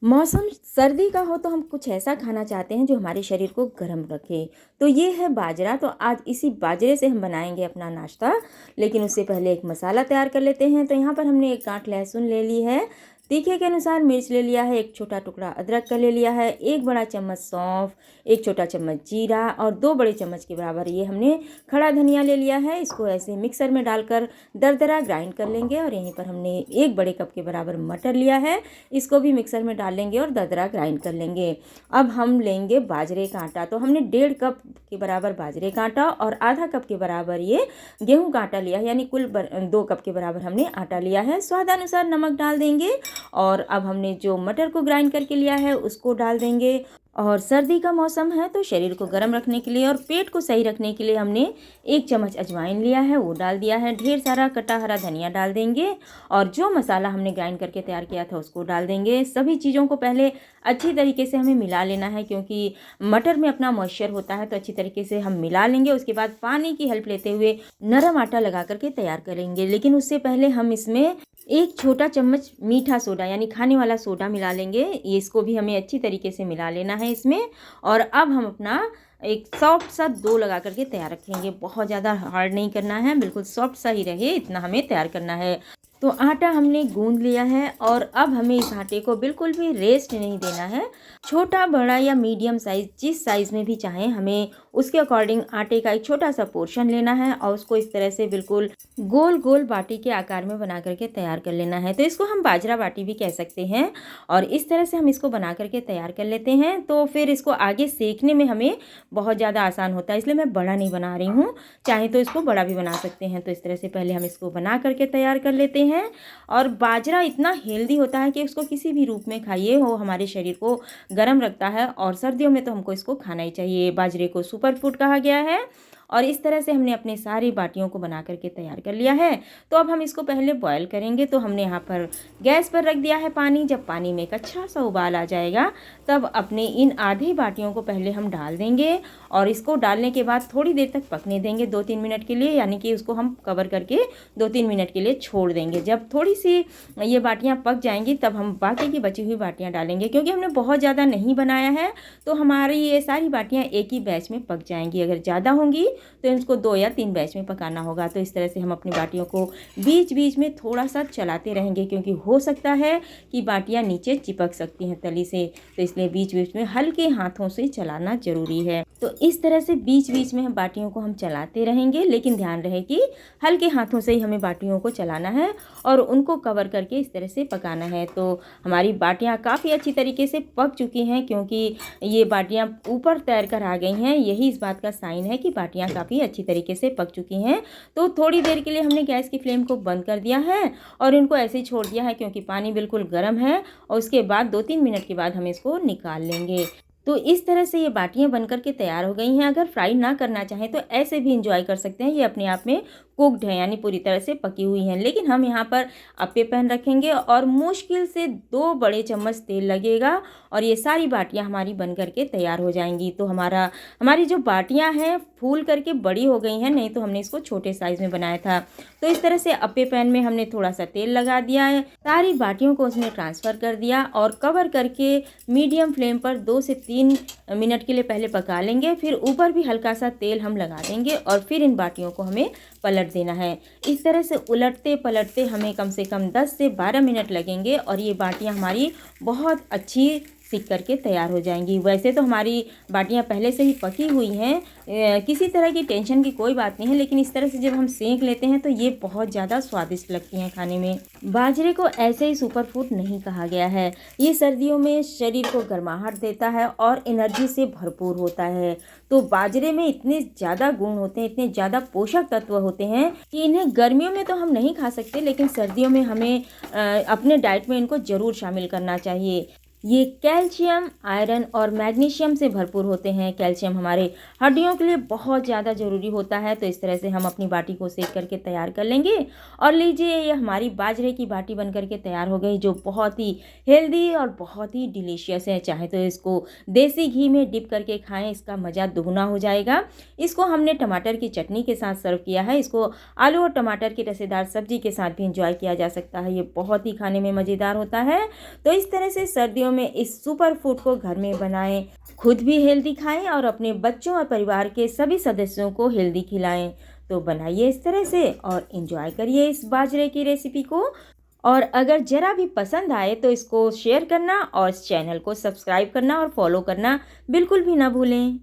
मौसम सर्दी का हो तो हम कुछ ऐसा खाना चाहते हैं जो हमारे शरीर को गर्म रखे। तो ये है बाजरा। तो आज इसी बाजरे से हम बनाएंगे अपना नाश्ता। लेकिन उससे पहले एक मसाला तैयार कर लेते हैं। तो यहाँ पर हमने एक गांठ लहसुन ले ली है, तीखे के अनुसार मिर्च ले लिया है, एक छोटा टुकड़ा अदरक का ले लिया है, एक बड़ा चम्मच सौंफ, एक छोटा चम्मच जीरा और 2 बड़े चम्मच के बराबर ये हमने खड़ा धनिया ले लिया है। इसको ऐसे मिक्सर में डालकर दरदरा ग्राइंड कर लेंगे। और यहीं पर हमने 1 बड़े कप के बराबर मटर लिया है, इसको भी मिक्सर में डाल लेंगे और दरदरा ग्राइंड कर लेंगे। अब हम लेंगे बाजरे का आटा। तो हमने 1.5 कप के बराबर बाजरे का आटा और आधा कप के बराबर ये गेहूं का आटा लिया है, यानी कुल 2 कप के बराबर हमने आटा लिया है। स्वादानुसार नमक डाल देंगे और अब हमने जो मटर को ग्राइंड करके लिया है उसको डाल देंगे। और सर्दी का मौसम है तो शरीर को गर्म रखने के लिए और पेट को सही रखने के लिए हमने 1 चम्मच अजवाइन लिया है, वो डाल दिया है। ढेर सारा कटा हरा धनिया डाल देंगे और जो मसाला हमने ग्राइंड करके तैयार किया था उसको डाल देंगे। सभी चीज़ों को पहले अच्छी तरीके से हमें मिला लेना है, क्योंकि मटर में अपना मॉइस्चर होता है। तो अच्छी तरीके से हम मिला लेंगे। उसके बाद पानी की हेल्प लेते हुए नरम आटा लगा करके तैयार करेंगे। लेकिन उससे पहले हम इसमें 1 छोटा चम्मच मीठा सोडा यानी खाने वाला सोडा मिला लेंगे। ये इसको भी हमें अच्छी तरीके से मिला लेना है इसमें। और अब हम अपना एक सॉफ्ट सा डो लगा करके तैयार रखेंगे। बहुत ज़्यादा हार्ड नहीं करना है, बिल्कुल सॉफ्ट सा ही रहे इतना हमें तैयार करना है। तो आटा हमने गूंद लिया है और अब हमें इस आटे को बिल्कुल भी रेस्ट नहीं देना है। छोटा बड़ा या मीडियम साइज़, जिस साइज़ में भी चाहें, हमें उसके अकॉर्डिंग आटे का एक छोटा सा पोर्शन लेना है और उसको इस तरह से बिल्कुल गोल गोल बाटी के आकार में बना करके तैयार कर लेना है। तो इसको हम बाजरा बाटी भी कह सकते हैं। और इस तरह से हम इसको बना करके तैयार कर लेते हैं। तो फिर इसको आगे सेकने में हमें बहुत ज़्यादा आसान होता है, इसलिए मैं बड़ा नहीं बना रही हूँ। चाहे तो इसको बड़ा भी बना सकते हैं। तो इस तरह से पहले हम इसको बना करके तैयार कर लेते हैं। और बाजरा इतना हेल्दी होता है कि उसको किसी भी रूप में खाइए, वो हमारे शरीर को गर्म रखता है। और सर्दियों में तो हमको इसको खाना ही चाहिए। बाजरे को सुपर फूड कहा गया है। और इस तरह से हमने अपने सारी बाटियों को बना करके तैयार कर लिया है। तो अब हम इसको पहले बॉयल करेंगे। तो हमने यहाँ पर गैस पर रख दिया है पानी। जब पानी में एक अच्छा सा उबाल आ जाएगा तब अपने इन आधी बाटियों को पहले हम डाल देंगे और इसको डालने के बाद थोड़ी देर तक पकने देंगे, 2-3 मिनट के लिए। यानी कि उसको हम कवर करके 2-3 मिनट के लिए छोड़ देंगे। जब थोड़ी सी ये बाटियाँ पक जाएंगी तब हम बाकी की बची हुई बाटियाँ डालेंगे। क्योंकि हमने बहुत ज़्यादा नहीं बनाया है तो हमारी ये सारी बाटियाँ एक ही बैच में पक जाएंगी। अगर ज़्यादा होंगी तो इसको 2 या 3 बैच में पकाना होगा। तो इस तरह से हम अपनी बाटियों को बीच बीच में थोड़ा सा चलाते रहेंगे, क्योंकि हो सकता है कि बाटियाँ नीचे चिपक सकती हैं तली से। तो इसलिए बीच बीच में हल्के हाथों से चलाना ज़रूरी है। तो इस तरह से बीच बीच में हम बाटियों को हम चलाते रहेंगे, लेकिन ध्यान रहे कि हल्के हाथों से ही हमें बाटियों को चलाना है और उनको कवर करके इस तरह से पकाना है। तो हमारी बाटियाँ काफ़ी अच्छी तरीके से पक चुकी हैं, क्योंकि ये बाटियाँ ऊपर तैर कर आ गई हैं। यही इस बात का साइन है कि बाटियाँ काफ़ी अच्छी तरीके से पक चुकी हैं। तो थोड़ी देर के लिए हमने गैस की फ्लेम को बंद कर दिया है और इनको ऐसे ही छोड़ दिया है, क्योंकि पानी बिल्कुल गर्म है। और उसके बाद 2-3 मिनट के बाद हम इसको निकाल लेंगे। तो इस तरह से ये बाटियाँ बनकर के तैयार हो गई हैं। अगर फ्राई ना करना चाहें तो ऐसे भी इंजॉय कर सकते हैं। ये अपने आप में कुक्ड है, यानी पूरी तरह से पकी हुई हैं। लेकिन हम यहाँ पर अप्पे पैन रखेंगे और मुश्किल से 2 बड़े चम्मच तेल लगेगा और ये सारी बाटियाँ हमारी बन करके तैयार हो जाएंगी। तो हमारी जो बाटियाँ हैं फूल करके बड़ी हो गई हैं, नहीं तो हमने इसको छोटे साइज़ में बनाया था। तो इस तरह से अप्पे पैन में हमने थोड़ा सा तेल लगा दिया है, सारी बाटियों को उसमें ट्रांसफ़र कर दिया और कवर करके मीडियम फ्लेम पर 2 से 3 मिनट के लिए पहले पका लेंगे। फिर ऊपर भी हल्का सा तेल हम लगा देंगे और फिर इन बाटियों को हमें पलट देना है। इस तरह से उलटते पलटते हमें कम से कम 10 से 12 मिनट लगेंगे और ये बाटियाँ हमारी बहुत अच्छी सीख करके तैयार हो जाएंगी। वैसे तो हमारी बाटियाँ पहले से ही पकी हुई हैं, किसी तरह की टेंशन की कोई बात नहीं है। लेकिन इस तरह से जब हम सेंक लेते हैं तो ये बहुत ज़्यादा स्वादिष्ट लगती हैं खाने में। बाजरे को ऐसे ही सुपर फूड नहीं कहा गया है। ये सर्दियों में शरीर को गर्माहट देता है और एनर्जी से भरपूर होता है। तो बाजरे में इतने ज़्यादा गुण होते हैं, इतने ज़्यादा पोषक तत्व होते हैं कि इन्हें गर्मियों में तो हम नहीं खा सकते, लेकिन सर्दियों में हमें अपने डाइट में इनको ज़रूर शामिल करना चाहिए। ये कैल्शियम, आयरन और मैग्नीशियम से भरपूर होते हैं। कैल्शियम हमारे हड्डियों के लिए बहुत ज़्यादा ज़रूरी होता है। तो इस तरह से हम अपनी बाटी को सेक करके तैयार कर लेंगे। और लीजिए, ये हमारी बाजरे की बाटी बन करके तैयार हो गई, जो बहुत ही हेल्दी और बहुत ही डिलीशियस है। चाहे तो इसको देसी घी में डिप करके खाएं, इसका मज़ा दुगना हो जाएगा। इसको हमने टमाटर की चटनी के साथ सर्व किया है। इसको आलू और टमाटर की रसेदार सब्जी के साथ भी इंजॉय किया जा सकता है। ये बहुत ही खाने में मज़ेदार होता है। तो इस तरह से सर्दियों दिनों में इस सुपर फूड को घर में बनाएं, खुद भी हेल्दी खाएं और अपने बच्चों और परिवार के सभी सदस्यों को हेल्दी खिलाएं। तो बनाइए इस तरह से और एंजॉय करिए इस बाजरे की रेसिपी को। और अगर ज़रा भी पसंद आए तो इसको शेयर करना और इस चैनल को सब्सक्राइब करना और फॉलो करना बिल्कुल भी ना भूलें।